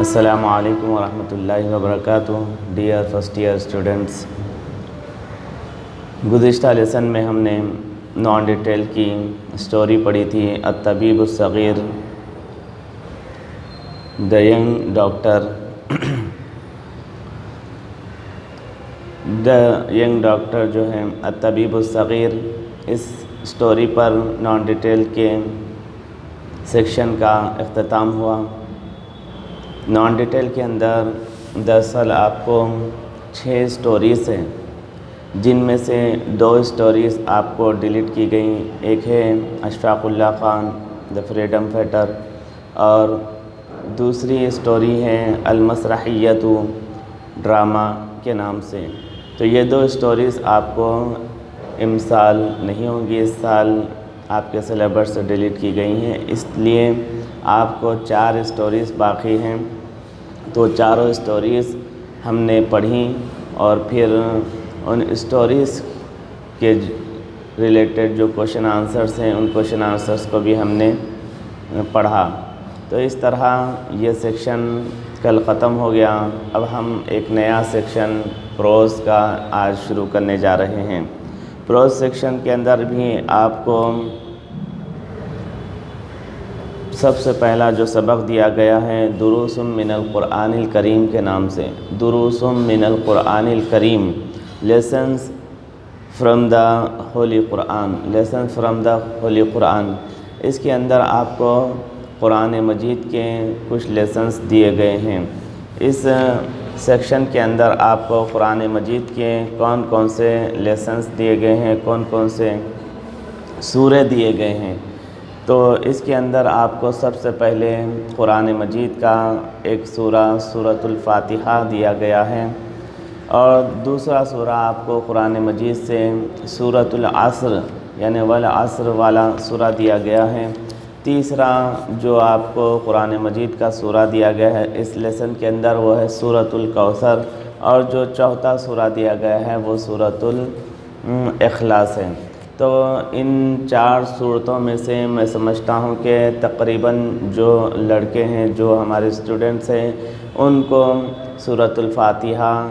السلام علیکم ورحمۃ اللہ وبرکاتہ۔ ڈیئر فرسٹ ایئر اسٹوڈنٹس، گزشتہ لیسن میں ہم نے نان ڈیٹیل کی اسٹوری پڑھی تھی، الطبیب الصغیر، the young doctor. The young doctor جو ہے الطبیب الصغیر، اس اسٹوری پر نان ڈیٹیل کے سیکشن کا اختتام ہوا۔ نان ڈیٹیل کے اندر دراصل آپ کو 6 اسٹوریز ہیں، جن میں سے 2 اسٹوریز آپ کو ڈیلیٹ کی گئیں۔ ایک ہے Ashfaq Ullah Khan the freedom fighter, اور دوسری اسٹوری ہے المسرحیۃ ڈرامہ کے نام سے۔ تو یہ 2 اسٹوریز آپ کو امسال نہیں ہوں گی، اس سال آپ کے سلیبس سے ڈیلیٹ کی گئی ہیں، اس لیے آپ کو 4 اسٹوریز باقی ہیں۔ تو چاروں اسٹوریز ہم نے پڑھیں، اور پھر ان اسٹوریز کے ریلیٹڈ جو کوشچن آنسرس ہیں، ان کوشچن آنسرس کو بھی ہم نے پڑھا۔ تو اس طرح یہ سیکشن کل ختم ہو گیا۔ اب ہم ایک نیا سیکشن پروز کا آج شروع کرنے جا رہے ہیں۔ پروز سیکشن کے اندر بھی آپ کو سب سے پہلا جو سبق دیا گیا ہے دروس من القرآن الکریم کے نام سے، دروس من القرآن الکریم، lessons from the Holy Quran, lessons from the Holy Quran. اس کے اندر آپ کو قرآن مجید کے کچھ لیسنز دیے گئے ہیں۔ اس سیکشن کے اندر آپ کو قرآن مجید کے کون کون سے لیسنز دیے گئے ہیں، کون کون سے سورے دیے گئے ہیں۔ تو اس کے اندر آپ کو سب سے پہلے قرآن مجید کا ایک سورہ سورۃ الفاتحہ دیا گیا ہے، اور دوسرا سورہ آپ کو قرآن مجید سے سورۃ العصر یعنی والعصر والا سورہ دیا گیا ہے۔ تیسرا جو آپ کو قرآن مجید کا سورہ دیا گیا ہے اس لیسن کے اندر وہ ہے سورۃ الکوثر، اور جو چوتھا سورہ دیا گیا ہے وہ سورۃ الاخلاص ہے۔ تو ان 4 صورتوں میں سے میں سمجھتا ہوں کہ تقریباً جو لڑکے ہیں، جو ہمارے اسٹوڈنٹس ہیں، ان کو سورۃ الفاتحہ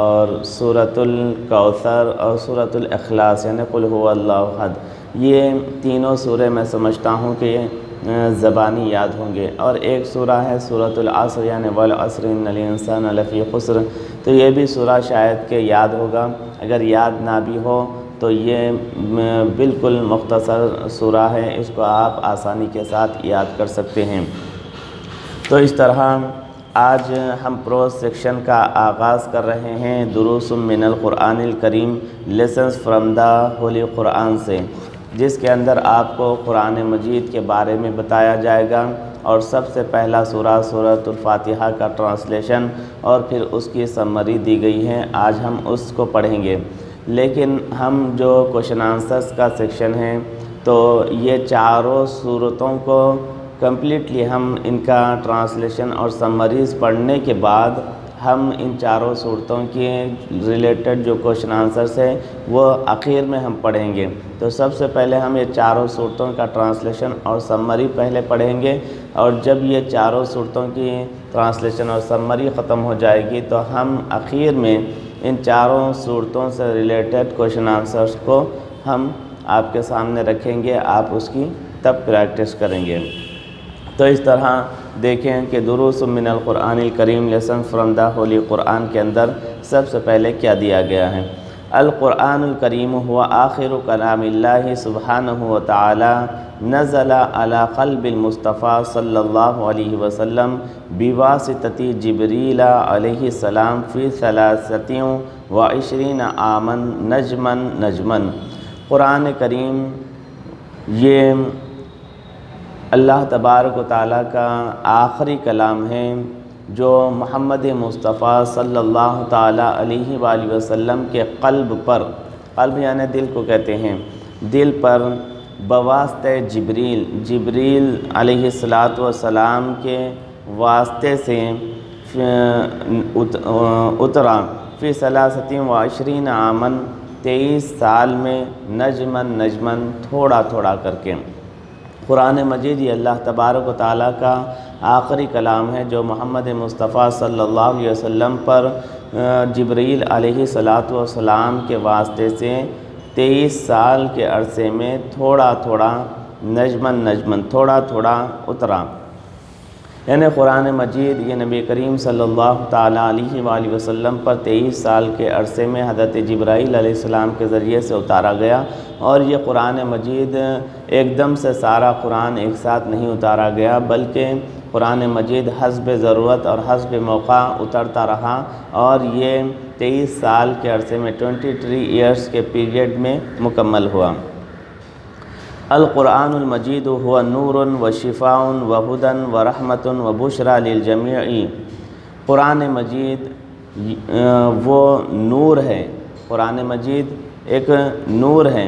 اور سورۃ الکوثر اور سورۃ الاخلاص یعنی قل هو اللہ احد، یہ تینوں سورے میں سمجھتا ہوں کہ زبانی یاد ہوں گے۔ اور ایک سورہ ہے سورۃ العصر یعنی والعصر ان الانسان لفی خسر، تو یہ بھی سورہ شاید کہ یاد ہوگا۔ اگر یاد نہ بھی ہو تو یہ بالکل مختصر سورہ ہے، اس کو آپ آسانی کے ساتھ یاد کر سکتے ہیں۔ تو اس طرح آج ہم پروز سیکشن کا آغاز کر رہے ہیں دروس من القرآن الکریم، لیسنز فرام دا ہولی قرآن سے، جس کے اندر آپ کو قرآن مجید کے بارے میں بتایا جائے گا، اور سب سے پہلا سورہ سورۃ الفاتحہ کا ٹرانسلیشن اور پھر اس کی سمری دی گئی ہے۔ آج ہم اس کو پڑھیں گے، لیکن ہم جو کوشچن آنسرس کا سیکشن ہے تو یہ چاروں صورتوں کو کمپلیٹلی ہم ان کا ٹرانسلیشن اور سمریز پڑھنے کے بعد ہم ان چاروں صورتوں کے ریلیٹڈ جو کوشچن آنسرس ہے وہ آخر میں ہم پڑھیں گے۔ تو سب سے پہلے ہم یہ چاروں صورتوں کا ٹرانسلیشن اور سمری پہلے پڑھیں گے، اور جب یہ چاروں صورتوں کی ٹرانسلیشن اور سمری ختم ہو جائے گی تو ہم آخر میں ان چاروں صورتوں سے ریلیٹڈ کوشچن آنسرس کو ہم آپ کے سامنے رکھیں گے، آپ اس کی تب پریکٹس کریں گے۔ تو اس طرح دیکھیں کہ دروس من القرآن الکریم، لیسن فرام دا ہولی قرآن کے اندر سب سے پہلے کیا دیا گیا ہے۔ القرآن الکریم ہوا آخر کلام اللہ سبحانہ وتعالی نزل علی قلب المصطفیٰ صلی اللہ علیہ وسلم بواسطۃ جبریل علیہ السلام فی 23 عاما نجما۔ قرآن کریم یہ اللہ تبارک و تعالیٰ کا آخری کلام ہے جو محمد مصطفیٰ صلی اللہ تعالیٰ علیہ وآلہ وسلم کے قلب پر، قلب یعنی دل کو کہتے ہیں، دل پر بواسطہ جبریل علیہ السلام کے واسطے سے اترا فی 23 عاماً 23 سال میں نجمن تھوڑا تھوڑا کر کے۔ قرآن مجید یہ اللہ تبارک و تعالیٰ کا آخری کلام ہے جو محمد مصطفیٰ صلی اللہ علیہ وسلم پر جبرائیل علیہ الصلاۃ والسلام کے واسطے سے 23 سال کے عرصے میں تھوڑا تھوڑا نجمن تھوڑا تھوڑا اترا۔ یعنی قرآن مجید یہ نبی کریم صلی اللہ تعالیٰ علیہ وآلہ وسلم پر 23 سال کے عرصے میں حضرت جبرائیل علیہ السلام کے ذریعے سے اتارا گیا، اور یہ قرآن مجید ایک دم سے سارا قرآن ایک ساتھ نہیں اتارا گیا، بلکہ قرآن مجید حسب ضرورت اور حسب موقع اترتا رہا، اور یہ 23 سال کے عرصے میں 23 ایئرس کے پیریڈ میں مکمل ہوا۔ القرآن المجید هو نور و شفاء و ہدی و رحمت و بشری للجمیع۔ قرآن مجید وہ نور ہے، قرآن مجید ایک نور ہے،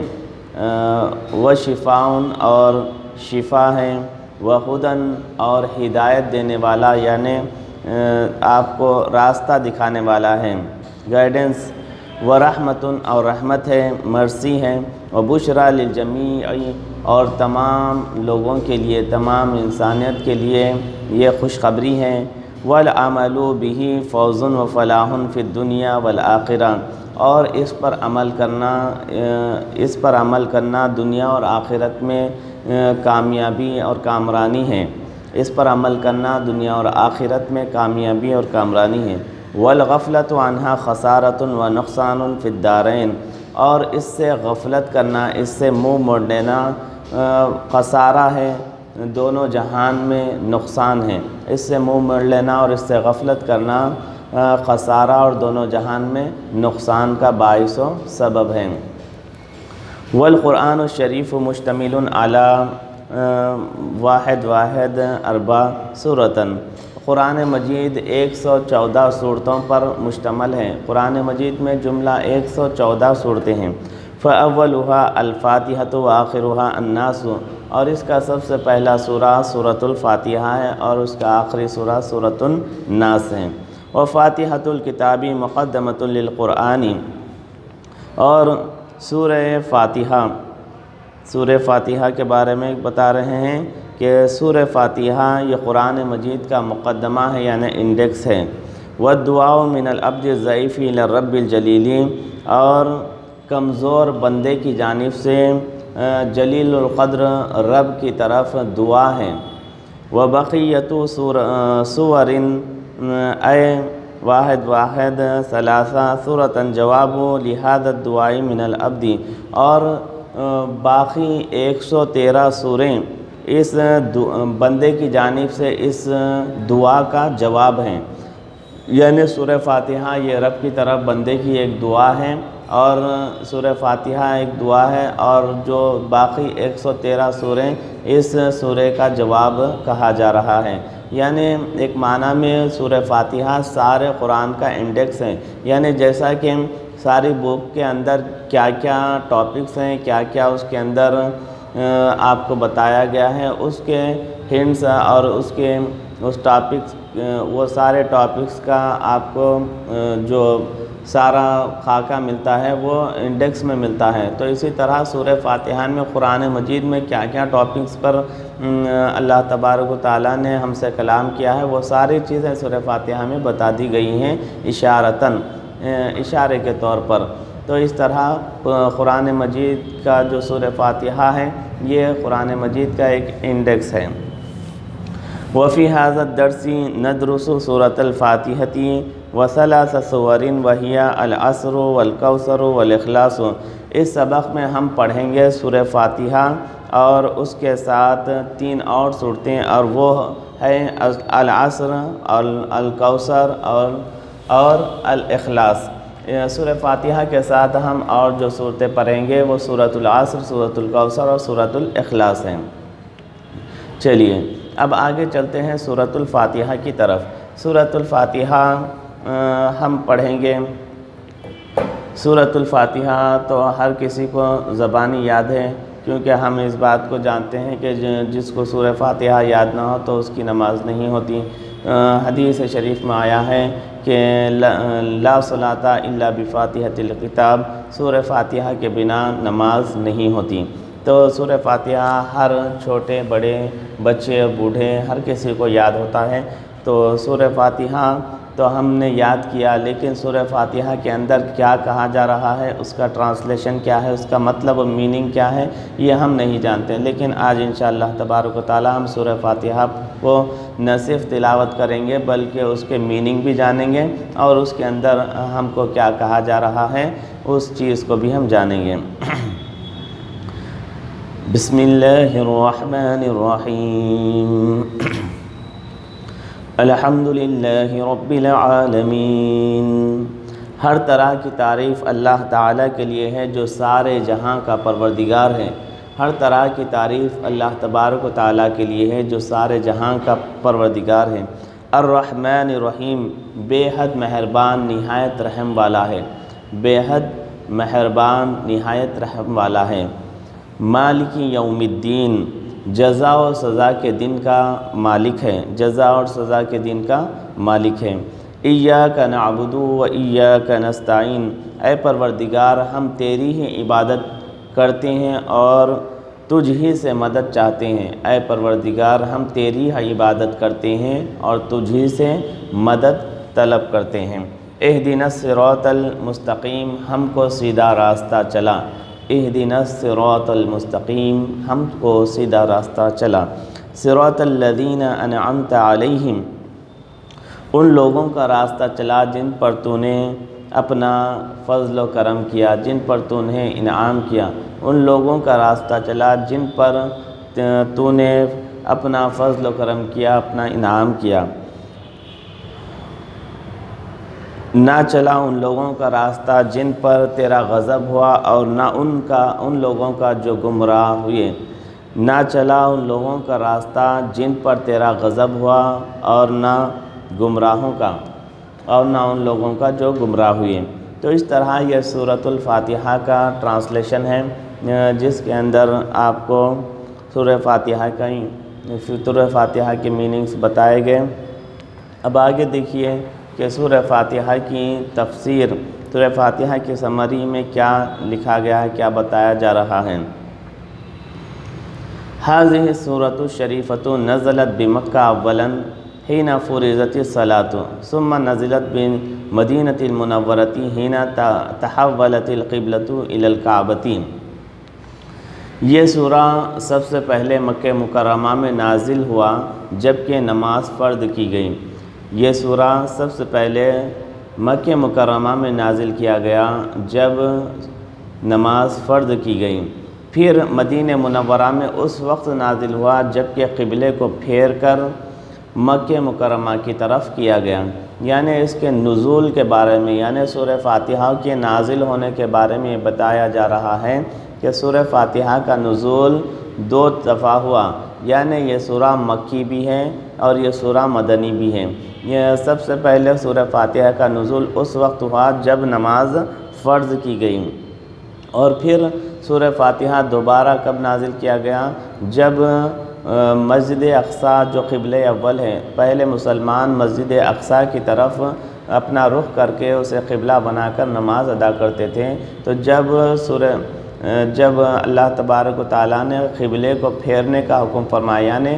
و شفاء اور شفا ہے، و ہدی اور ہدایت دینے والا، یعنی آپ کو راستہ دکھانے والا ہے، گائیڈنس، و رحمت اور رحمت ہے، مرسی ہے، و بشری للجمیع اور تمام لوگوں کے لیے، تمام انسانیت کے لیے یہ خوشخبری ہے، والعمل بہ فوز و فلاح فی الدنیا والآخرہ، اور اس پر عمل کرنا دنیا اور آخرت میں کامیابی اور کامرانی ہے، اس پر عمل کرنا دنیا اور آخرت میں کامیابی اور کامرانی ہے۔ والغفلۃ عنہا خسارۃ و نقصان فی الدارین، اور اس سے غفلت کرنا، اس سے منہ موڑ لینا خسارہ ہے، دونوں جہان میں نقصان ہے، اس سے منہ موڑ لینا اور اس سے غفلت کرنا خسارہ اور دونوں جہان میں نقصان کا باعث و سبب ہے۔ والقرآن الشریف مشتمل علی واحد اربع سورۃ، قرآن مجید 114 صورتوں پر مشتمل ہے۔ قرآن مجید میں جملہ 114 صورتیں ہیں۔ فاولها الفاتحۃ وآخرها الناس، اور اس کا سب سے پہلا سورہ سورۃ الفاتحہ ہے اور اس کا آخری سورہ سورۃ الناس ہے۔ وفاتحۃ الکتاب مقدمۃ للقرآن، اور سورہ فاتحہ کے بارے میں بتا رہے ہیں کہ سورہ فاتحہ یہ قرآن مجید کا مقدمہ ہے، یعنی انڈیکس ہے۔ والدعاء من العبد الضعیف الی الرب الجلیل، اور کمزور بندے کی جانب سے جلیل القدر رب کی طرف دعا ہے۔ وبقیۃ سور اے واحد ثلاثہ سورۃ جواب لہذا الدعاء من العبد، اور باقی 113 سوریں اس بندے کی جانب سے اس دعا کا جواب ہیں، یعنی سورہ فاتحہ یہ رب کی طرف بندے کی ایک دعا ہے، اور سورہ فاتحہ ایک دعا ہے، اور جو باقی 113 سوریں اس سورہ کا جواب کہا جا رہا ہے۔ یعنی ایک معنی میں سورہ فاتحہ سارے قرآن کا انڈیکس ہے، یعنی جیسا کہ ساری بک کے اندر کیا کیا ٹاپکس ہیں، کیا کیا اس کے اندر آپ کو بتایا گیا ہے، اس کے ہنٹس اور اس ٹاپکس، وہ سارے ٹاپکس کا آپ کو جو سارا خاکہ ملتا ہے وہ انڈیکس میں ملتا ہے۔ تو اسی طرح سورہ فاتحہ میں قرآن مجید میں کیا کیا ٹاپکس پر اللہ تبارک و تعالیٰ نے ہم سے کلام کیا ہے، وہ ساری چیزیں سورہ فاتحہ میں بتا دی گئی ہیں اشارے کے طور پر۔ تو اس طرح قرآن مجید کا جو سورہ فاتحہ ہے یہ قرآن مجید کا ایک انڈیکس ہے۔ وفی هذا الدرس ندرس سورۃ الفاتحۃ وثلاث سور وهي العصر والکوثر والاخلاص، اس سبق میں ہم پڑھیں گے سورہ فاتحہ اور اس کے ساتھ 3 اور صورتیں، اور وہ ہیں العصر، الکوثر اور الاخلاص۔ سورہ فاتحہ کے ساتھ ہم اور جو صورتیں پڑھیں گے وہ سورۃ العصر، سورۃ الکوثر اور سورۃ الاخلاص ہیں۔ چلیے اب آگے چلتے ہیں سورۃ الفاتحہ کی طرف۔ سورۃ الفاتحہ ہم پڑھیں گے۔ سورۃ الفاتحہ تو ہر کسی کو زبانی یاد ہے، کیونکہ ہم اس بات کو جانتے ہیں کہ جس کو سورہ فاتحہ یاد نہ ہو تو اس کی نماز نہیں ہوتی۔ حدیث شریف میں آیا ہے کہ لا صلاۃ الا بفاتحۃ الکتاب، سورہ فاتحہ کے بنا نماز نہیں ہوتی۔ تو سورہ فاتحہ ہر چھوٹے بڑے بچے بوڑھے ہر کسی کو یاد ہوتا ہے۔ تو سورہ فاتحہ تو ہم نے یاد کیا، لیکن سورہ فاتحہ کے اندر کیا کہا جا رہا ہے، اس کا ٹرانسلیشن کیا ہے، اس کا مطلب و میننگ کیا ہے، یہ ہم نہیں جانتے۔ لیکن آج انشاءاللہ تبارک و تعالی ہم سورہ فاتحہ کو نہ صرف تلاوت کریں گے بلکہ اس کے میننگ بھی جانیں گے، اور اس کے اندر ہم کو کیا کہا جا رہا ہے اس چیز کو بھی ہم جانیں گے۔ بسم اللہ الرحمن الرحیم۔ الحمدللہ رب العالمین۔ ہر طرح کی تعریف اللہ تعالیٰ کے لیے ہے جو سارے جہاں کا پروردگار ہے۔ ہر طرح کی تعریف اللہ تبارک و تعالیٰ کے لیے ہے جو سارے جہاں کا پروردگار ہے۔ الرحمن الرحیم، بے حد مہربان نہایت رحم والا ہے، بے حد مہربان نہایت رحم والا ہے۔ مالک یوم الدین، جزا و سزا کے دن کا مالک ہے، جزا اور سزا کے دن کا مالک ہے۔ ایاک نعبد و ایاک نستعین، اے پروردگار ہم تیری ہی عبادت کرتے ہیں اور تجھ ہی سے مدد چاہتے ہیں۔ اے پروردگار ہم تیری ہی عبادت کرتے ہیں اور تجھ ہی سے مدد طلب کرتے ہیں۔ اہدنا الصراط المستقیم، ہم کو سیدھا راستہ چلا۔ اہدنا الصراط المستقیم، ہم کو سیدھا راستہ چلا۔ صراط الذین انعمت علیہم، ان لوگوں کا راستہ چلا جن پر تو نے اپنا فضل و کرم کیا، جن پر تو نے انعام کیا۔ ان لوگوں کا راستہ چلا جن پر تو نے اپنا فضل و کرم کیا، اپنا انعام کیا۔ نہ چلا ان لوگوں کا راستہ جن پر تیرا غضب ہوا، اور نہ ان لوگوں کا جو گمراہ ہوئے۔ نہ چلا ان لوگوں کا راستہ جن پر تیرا غضب ہوا، اور نہ گمراہوں کا، اور نہ ان لوگوں کا جو گمراہ ہوئے۔ تو اس طرح یہ سورۃ الفاتحہ کا ٹرانسلیشن ہے، جس کے اندر آپ کو سورہ فاتحہ کے میننگز بتائے گئے۔ اب آگے دیکھیے کہ سورہ فاتحہ کی تفسیر، سورہ فاتحہ کی سمری میں کیا لکھا گیا ہے، کیا بتایا جا رہا ہے۔ هذه السورۃ الشریفۃ نزلت بمکہ اولا حین فرضت الصلاۃ، ثم نزلت بالمدینۃ المنورۃ حین تحولت القبلۃ الی الکعبۃ۔ یہ سورہ سب سے پہلے مکہ مکرمہ میں نازل ہوا جبکہ نماز فرض کی گئی۔ یہ سورہ سب سے پہلے مکہ مکرمہ میں نازل کیا گیا جب نماز فرض کی گئی۔ پھر مدینہ منورہ میں اس وقت نازل ہوا جبکہ قبلے کو پھیر کر مکہ مکرمہ کی طرف کیا گیا۔ یعنی اس کے نزول کے بارے میں، یعنی سورہ فاتحہ کے نازل ہونے کے بارے میں بتایا جا رہا ہے کہ سورہ فاتحہ کا نزول 2 دفعہ ہوا، یعنی یہ سورہ مکی بھی ہے اور یہ سورہ مدنی بھی ہے۔ یہ سب سے پہلے سورہ فاتحہ کا نزول اس وقت ہوا جب نماز فرض کی گئی، اور پھر سورہ فاتحہ دوبارہ کب نازل کیا گیا، جب مسجد اقصیٰ جو قبلہ اول ہے، پہلے مسلمان مسجد اقصیٰ کی طرف اپنا رخ کر کے اسے قبلہ بنا کر نماز ادا کرتے تھے، تو جب اللہ تبارک و تعالیٰ نے قبلے کو پھیرنے کا حکم فرمایا، یعنی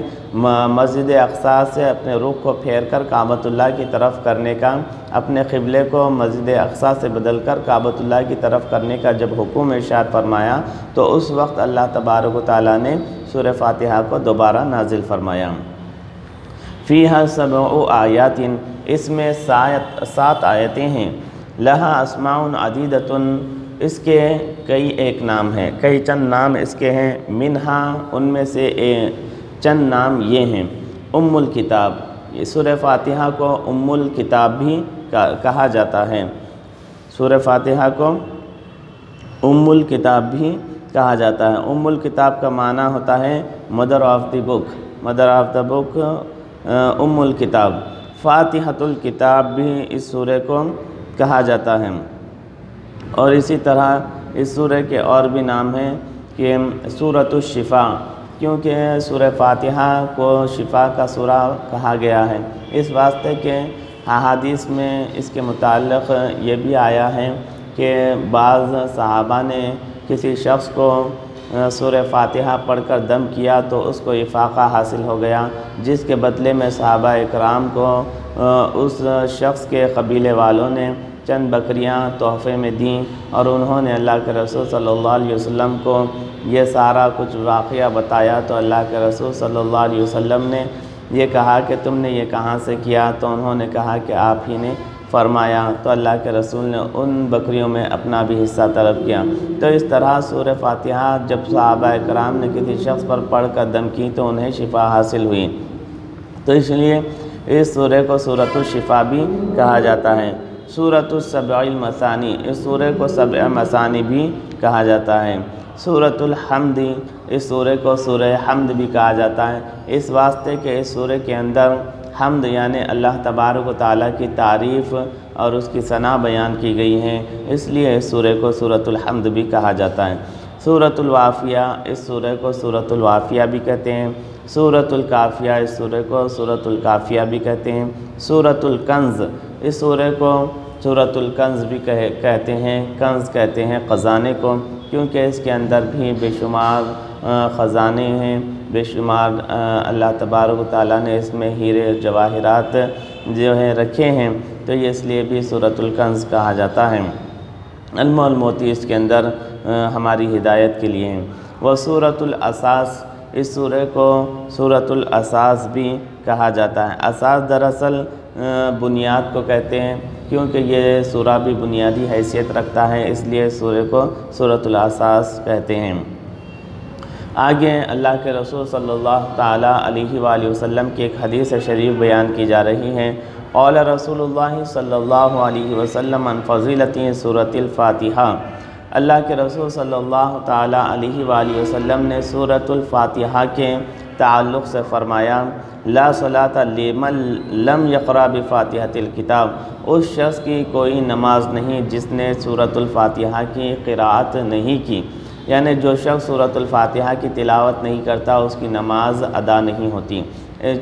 مسجد اقصیٰ سے اپنے رخ کو پھیر کر کعبۃ اللہ کی طرف کرنے کا، اپنے قبلے کو مسجد اقصیٰ سے بدل کر کعبۃ اللہ کی طرف کرنے کا جب حکم ارشاد فرمایا، تو اس وقت اللہ تبارک و تعالیٰ نے سورہ فاتحہ کو دوبارہ نازل فرمایا۔ فیہا 7 آیات، اس میں 7 آیتیں ہیں۔ لہا اسماء عدیدۃ، اس کے کئی ایک نام ہیں، کئی چند نام اس کے ہیں۔ منہا، ان میں سے چند نام یہ ہیں۔ ام الکتاب، یہ سورہ فاتحہ کو ام الکتاب بھی کہا جاتا ہے۔ سورہ فاتحہ کو ام الکتاب بھی کہا جاتا ہے۔ ام الکتاب کا معنی ہوتا ہے mother of the book, mother of the book ام الکتاب۔ فاتحۃ الکتاب بھی اس سورہ کو کہا جاتا ہے، اور اسی طرح اس سورہ کے اور بھی نام ہیں کہ سورۃ الشفاء، کیونکہ سورہ فاتحہ کو شفا کا سورہ کہا گیا ہے، اس واسطے کہ احادیث میں اس کے متعلق یہ بھی آیا ہے کہ بعض صحابہ نے کسی شخص کو سورہ فاتحہ پڑھ کر دم کیا تو اس کو افاقہ حاصل ہو گیا، جس کے بدلے میں صحابہ اکرام کو اس شخص کے قبیلے والوں نے چند بکریاں تحفے میں دیں، اور انہوں نے اللہ کے رسول صلی اللہ علیہ وسلم کو یہ سارا کچھ واقعہ بتایا، تو اللہ کے رسول صلی اللہ علیہ وسلم نے یہ کہا کہ تم نے یہ کہاں سے کیا؟ تو انہوں نے کہا کہ آپ ہی نے فرمایا، تو اللہ کے رسول نے ان بکریوں میں اپنا بھی حصہ طلب کیا۔ تو اس طرح سورہ فاتحہ جب صحابہ کرام نے کسی شخص پر پڑھ کر دم کی تو انہیں شفا حاصل ہوئی، تو اس لیے اس سورہ کو سورۃ الشفا بھی کہا جاتا ہے۔ سورۃ السبع المثانی، اس سورہ کو سبع مثانی بھی کہا جاتا ہے۔ سورۃ الحمد، اس سورہ کو سورہ حمد بھی کہا جاتا ہے، اس واسطے کہ اس سورہ کے اندر حمد یعنی اللہ تبارک و تعالیٰ کی تعریف اور اس کی ثنا بیان کی گئی ہے، اس لیے اس سورہ کو سورۃ الحمد بھی کہا جاتا ہے۔ سورۃ الوافیہ، اس سورہ کو سورۃ الوافیہ بھی کہتے ہیں۔ سورۃ الکافیہ، اس سورہ کو سورۃ الکافیہ بھی کہتے ہیں۔ سورۃ الکنز، اس سورہ کو سورۃ الکنز بھی کہتے ہیں، کنز کہتے ہیں خزانے کو، کیونکہ اس کے اندر بھی بے شمار خزانے ہیں، بے شمار اللہ تبارک و تعالیٰ نے اس میں ہیرے جواہرات جو ہیں رکھے ہیں، تو یہ اس لیے بھی سورۃ الکنز کہا جاتا ہے۔ علم الموتی اس کے اندر ہماری ہدایت کے لیے ہیں۔ وہ سورۃ الاساس، اس سورہ کو سورۃ الاساس بھی کہا جاتا ہے۔ اساس دراصل بنیاد کو کہتے ہیں، کیونکہ یہ سورہ بھی بنیادی حیثیت رکھتا ہے، اس لیے سورہ کو سورۃ الاساس کہتے ہیں۔ آگے اللہ کے رسول صلی اللہ تعالیٰ علیہ وآلہ وسلم کی ایک حدیث شریف بیان کی جا رہی ہے۔ قال رسول اللہ صلی اللہ علیہ وسلم عن فضیلت سورۃ الفاتحہ، اللہ کے رسول صلی اللہ تعالیٰ علیہ وآلہ وسلم نے سورۃ الفاتحہ کے تعلق سے فرمایا، لا صلاۃ لمن لم یقرأ بفاتحۃ الکتاب، اس شخص کی کوئی نماز نہیں جس نے سورۃ الفاتحہ کی قراءت نہیں کی، یعنی جو شخص سورۃ الفاتحہ کی تلاوت نہیں کرتا اس کی نماز ادا نہیں ہوتی،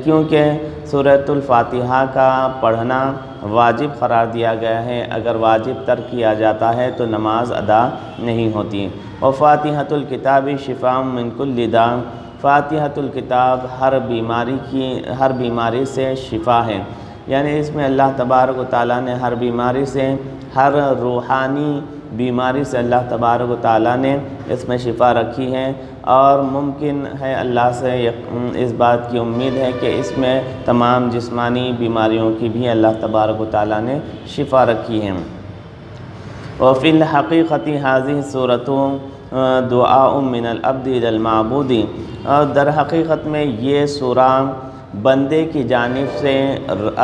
کیونکہ سورۃ الفاتحہ کا پڑھنا واجب قرار دیا گیا ہے، اگر واجب ترک کیا جاتا ہے تو نماز ادا نہیں ہوتی۔ وفاتحۃ الکتاب شفاء من کل داء، فاتحۃ الکتاب ہر بیماری سے شفا ہے، یعنی اس میں اللہ تبارک و تعالیٰ نے ہر بیماری سے، ہر روحانی بیماری سے اللہ تبارک و تعالیٰ نے اس میں شفا رکھی ہے، اور ممکن ہے اللہ سے اس بات کی امید ہے کہ اس میں تمام جسمانی بیماریوں کی بھی اللہ تبارک و تعالیٰ نے شفا رکھی ہے۔ وفی الحقیقت هذه السورۃ دعاء من العبد الى المعبود، اور در حقیقت میں یہ سورہ بندے کی جانب سے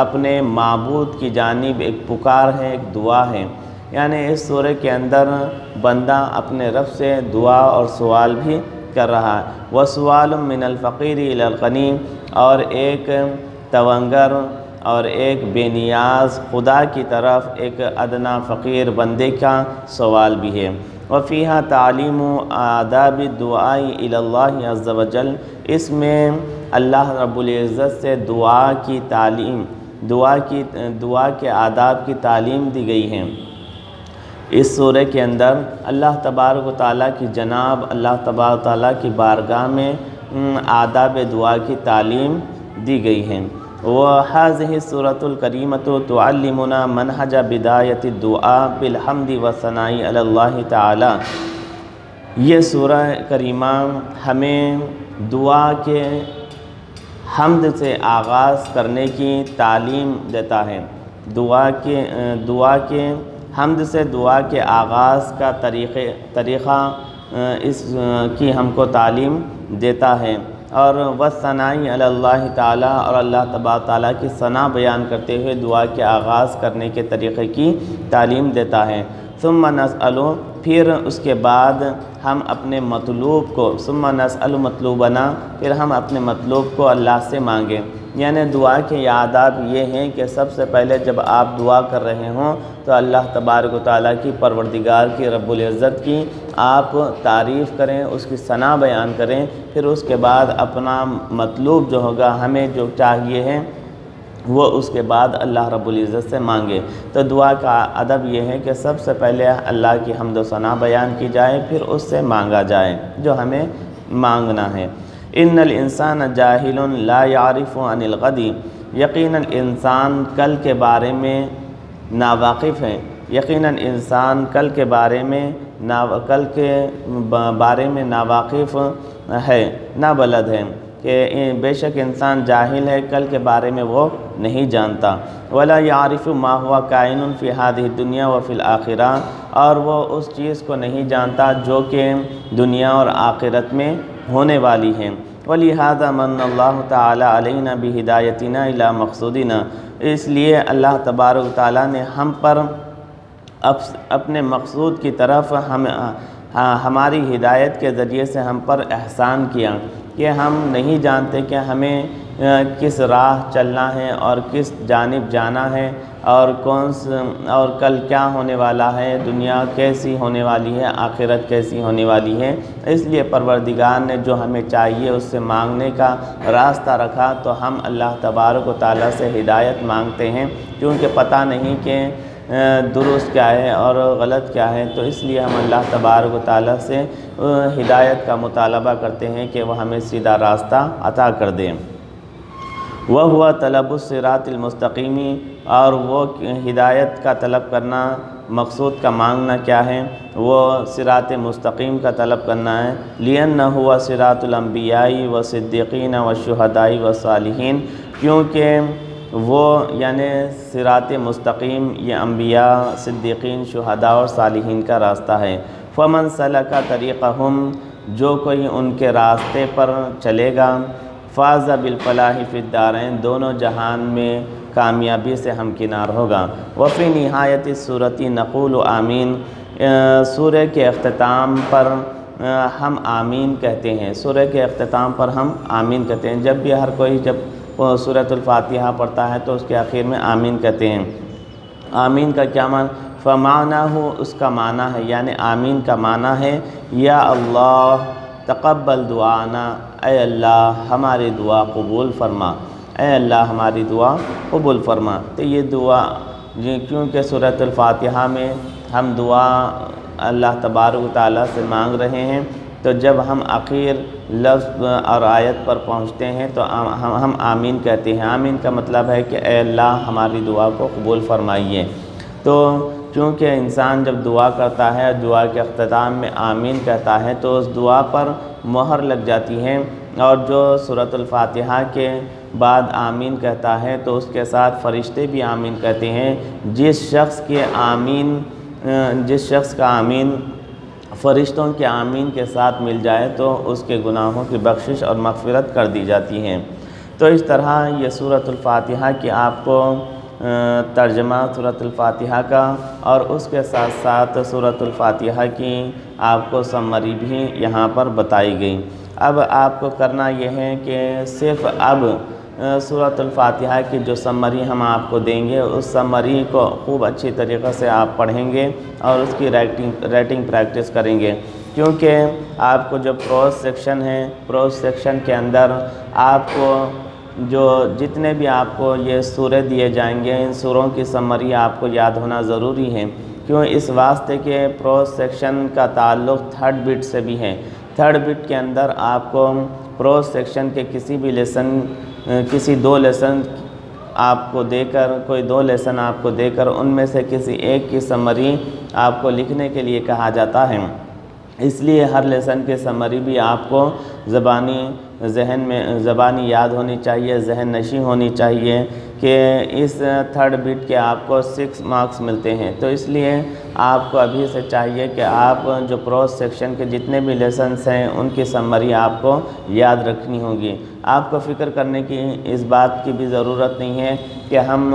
اپنے معبود کی جانب ایک پکار ہے، ایک دعا ہے، یعنی اس سورہ کے اندر بندہ اپنے رب سے دعا اور سوال بھی کر رہا ہے۔ وسوال من الفقیر الی الغنی، اور ایک تونگر اور ایک بے نیاز خدا کی طرف ایک ادنا فقیر بندے کا سوال بھی ہے۔ وفیہا تعلیم آداب الدعاء الی اللہ عز وجل، اس میں اللہ رب العزت سے دعا کی تعلیم، دعا کے آداب کی تعلیم دی گئی ہے۔ اس سورہ کے اندر اللہ تبارک و تعالیٰ کی جناب، اللہ تبارک و تعالیٰ کی بارگاہ میں آداب دعا کی تعلیم دی گئی ہے۔ وَهَذِهِ السُّورَةُ الْكَرِيمَةُ تُعَلِّمُنَا مَنْهَجَ بِدَایَةِ الدُّعَاء بِالْحَمْدِ وَالثَّنَاءِ عَلَى اللَّهِ تَعَالَى، یہ سورہ کریمہ ہمیں دعا کے حمد سے آغاز کرنے کی تعلیم دیتا ہے، دعا کے حمد سے دعا کے آغاز کا طریقہ اس کی ہم کو تعلیم دیتا ہے، اور والثناء علی اللہ تعالیٰ، اور اللہ تبارک تعالیٰ کی ثنا بیان کرتے ہوئے دعا کے آغاز کرنے کے طریقے کی تعلیم دیتا ہے۔ ثم نسأل، پھر اس کے بعد ہم اپنے مطلوب کو، ثم نسأل مطلوبنا، پھر ہم اپنے مطلوب کو اللہ سے مانگیں، یعنی دعا کے آداب یہ ہیں کہ سب سے پہلے جب آپ دعا کر رہے ہوں تو اللہ تبارک و تعالیٰ کی، پروردگار کی، رب العزت کی آپ تعریف کریں، اس کی ثنا بیان کریں، پھر اس کے بعد اپنا مطلوب جو ہوگا، ہمیں جو چاہیے ہے وہ اس کے بعد اللہ رب العزت سے مانگے۔ تو دعا کا ادب یہ ہے کہ سب سے پہلے اللہ کی حمد و ثنا بیان کی جائے، پھر اس سے مانگا جائے جو ہمیں مانگنا ہے۔ ان الانسان جاہل لا يعرف عن الغد، یقیناً انسان کل کے بارے میں ناواقف ہے، یقیناً انسان کل کے بارے میں ناواقف ہے، نابلد ہے، کہ بے شک انسان جاہل ہے، کل کے بارے میں وہ نہیں جانتا۔ ولا يعرف ما هو کائن فی هذه الدنیا وفی الآخرہ، اور وہ اس چیز کو نہیں جانتا جو کہ دنیا اور آخرت میں ہونے والی ہے۔ وَلِهَذَا مَنَّ اللَّهُ تَعَالَى عَلَيْنَا بِهِدَایَتِنَا إِلَى مَقْصُودِنَا، اس لیے اللہ تبارک و تعالیٰ نے ہم پر اپنے مقصود کی طرف ہماری ہدایت کے ذریعے سے ہم پر احسان کیا، کہ ہم نہیں جانتے کہ ہمیں کس راہ چلنا ہے اور کس جانب جانا ہے، اور کل کیا ہونے والا ہے، دنیا کیسی ہونے والی ہے، آخرت کیسی ہونے والی ہے۔ اس لیے پروردگار نے جو ہمیں چاہیے اس سے مانگنے کا راستہ رکھا، تو ہم اللہ تبارک و تعالیٰ سے ہدایت مانگتے ہیں، کیونکہ پتہ نہیں کہ درست کیا ہے اور غلط کیا ہے، تو اس لیے ہم اللہ تبارک و تعالیٰ سے ہدایت کا مطالبہ کرتے ہیں کہ وہ ہمیں سیدھا راستہ عطا کر دیں۔ وَهُوَ طلب الصراط المستقیم، اور وہ ہدایت کا طلب کرنا، مقصود کا مانگنا کیا ہے؟ وہ صراط مستقیم کا طلب کرنا ہے۔ لِأَنَّهُ هُوَ صراط الانبیاء والصدیقین والشہداء والصالحین، کیونکہ وہ یعنی صراط مستقیم یہ انبیاء، صدیقین، شہداء اور صالحین کا راستہ ہے۔ فَمَنْ سَلَكَ طَرِيقَهُمْ، جو کوئی ان کے راستے پر چلے گا، فاز بالفلاح فی الدارین، دونوں جہان میں کامیابی سے ہمکنار ہوگا۔ وفی نہایت السورۃ نقول آمین، سورہ کے اختتام پر ہم آمین کہتے ہیں، سورہ کے اختتام پر ہم آمین کہتے ہیں۔ جب بھی ہر کوئی جب سورۃ الفاتحہ پڑھتا ہے تو اس کے آخر میں آمین کہتے ہیں۔ آمین کا کیا معنی؟ فمعناہ، اس کا معنی ہے، یعنی آمین کا معنی ہے یا اللہ تقبل دعانا، اے اللہ ہماری دعا قبول فرما، اے اللہ ہماری دعا قبول فرما۔ تو یہ دعا کیونکہ سورۃ الفاتحہ میں ہم دعا اللہ تبارک و تعالیٰ سے مانگ رہے ہیں، تو جب ہم آخر لفظ اور آیت پر پہنچتے ہیں تو ہم آمین کہتے ہیں۔ آمین کا مطلب ہے کہ اے اللہ ہماری دعا کو قبول فرمائیے۔ تو چونکہ انسان جب دعا کرتا ہے، دعا کے اختتام میں آمین کہتا ہے، تو اس دعا پر مہر لگ جاتی ہے، اور جو سورۃ الفاتحہ کے بعد آمین کہتا ہے تو اس کے ساتھ فرشتے بھی آمین کہتے ہیں۔ جس شخص کا آمین فرشتوں کے آمین کے ساتھ مل جائے تو اس کے گناہوں کی بخشش اور مغفرت کر دی جاتی ہے۔ تو اس طرح یہ سورۃ الفاتحہ کی آپ کو ترجمہ سورۃ الفاتحہ کا، اور اس کے ساتھ ساتھ سورۃ الفاتحہ کی آپ کو سمری بھی یہاں پر بتائی گئی۔ اب آپ کو کرنا یہ ہے کہ صرف اب سورۃ الفاتحہ کی جو سمری ہم آپ کو دیں گے، اس سمری کو خوب اچھی طریقے سے آپ پڑھیں گے اور اس کی رائٹنگ پریکٹس کریں گے، کیونکہ آپ کو جو پروز سیکشن ہے، پروز سیکشن کے اندر آپ کو جو جتنے بھی آپ کو یہ سورے دیے جائیں گے، ان سوروں کی سمری آپ کو یاد ہونا ضروری ہے، کیوں اس واسطے کہ پروز سیکشن کا تعلق تھرڈ بٹ سے بھی ہے۔ تھرڈ بٹ کے اندر آپ کو پروز سیکشن کے کسی دو لیسن آپ کو دے کر، کوئی دو لیسن آپ کو دے کر ان میں سے کسی ایک کی سمری آپ کو لکھنے کے لیے کہا جاتا ہے۔ اس لیے ہر لیسن کی سمری بھی آپ کو زبانی یاد ہونی چاہیے، ذہن نشیں ہونی چاہیے، کہ اس تھرڈ بٹ کے آپ کو 6 مارکس ملتے ہیں۔ تو اس لیے آپ کو ابھی سے چاہیے کہ آپ جو پروز سیکشن کے جتنے بھی لیسنس ہیں ان کی سمری آپ کو یاد رکھنی ہوگی۔ آپ کو فکر کرنے کی اس بات کی بھی ضرورت نہیں ہے کہ ہم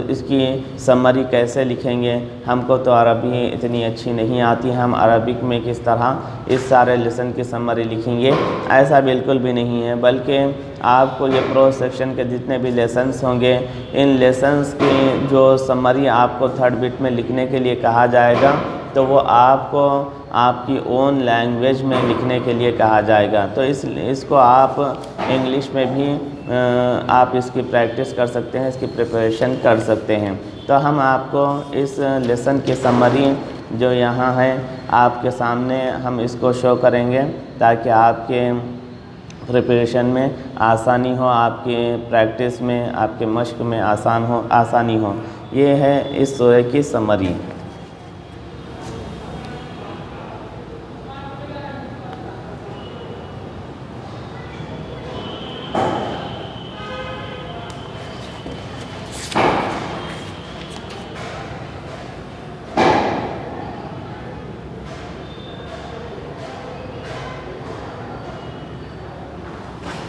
اس کی سمری کیسے لکھیں گے، ہم کو تو عربی اتنی اچھی نہیں آتی، ہم عربک میں کس طرح اس سارے لیسن کی سمری لکھیں گے، ایسا بالکل بھی نہیں ہے، بلکہ آپ کو یہ پروز سیکشن کے جتنے بھی لیسنس ہوں گے، ان لیسنس کی جو سمری آپ کو تھرڈ بٹ میں لکھنے کے لیے کہا جائے گا، تو وہ آپ کو آپ کی اون لینگویج میں لکھنے کے لیے کہا جائے گا۔ تو اس کو آپ انگلش میں بھی آپ اس کی پریکٹس کر سکتے ہیں، اس کی پریپریشن کر سکتے ہیں۔ تو ہم آپ کو اس لیسن کی سمری جو یہاں ہے آپ کے سامنے ہم اس کو شو کریں گے تاکہ آپ کے پریپریشن میں آسانی ہو، آپ کے پریکٹس میں، آپ کے مشق میں آسانی ہو۔ یہ ہے اس سورہ کی سمری۔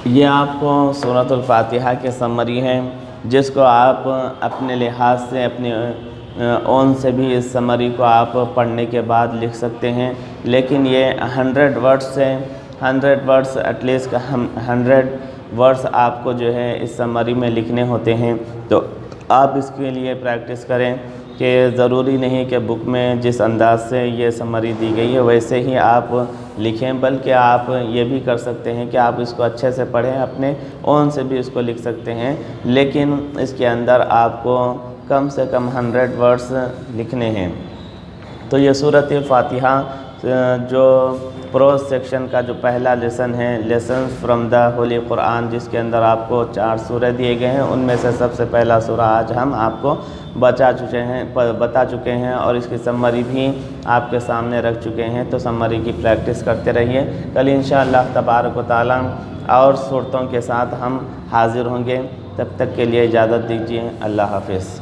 یہ آپ کو سورۃ الفاتحہ کی سمری ہے، جس کو آپ اپنے لحاظ سے اپنے اون سے بھی اس سمری کو آپ پڑھنے کے بعد لکھ سکتے ہیں، لیکن یہ 100 ورڈز ایٹ لیسٹ 100 ورڈز آپ کو جو ہے اس سمری میں لکھنے ہوتے ہیں۔ تو آپ اس کے لیے پریکٹس کریں کہ ضروری نہیں کہ بک میں جس انداز سے یہ سمری دی گئی ہے ویسے ہی آپ لکھیں، بلکہ آپ یہ بھی کر سکتے ہیں کہ آپ اس کو اچھے سے پڑھیں، اپنے اون سے بھی اس کو لکھ سکتے ہیں، لیکن اس کے اندر آپ کو کم سے کم 100 ورڈز لکھنے ہیں۔ تو یہ سورۃ فاتحہ جو پروز سیکشن کا جو پہلا لیسن ہے، لیسنز فرام دا ہولی قرآن، جس کے اندر آپ کو 4 سورہ دیے گئے ہیں، ان میں سے سب سے پہلا سورہ آج ہم آپ کو بتا چکے ہیں اور اس کی سمری بھی آپ کے سامنے رکھ چکے ہیں۔ تو سمری کی پریکٹس کرتے رہیے۔ کل انشاءاللہ تبارک و تعالی اور صورتوں کے ساتھ ہم حاضر ہوں گے۔ تب تک کے لیے اجازت دیجیے۔ اللہ حافظ۔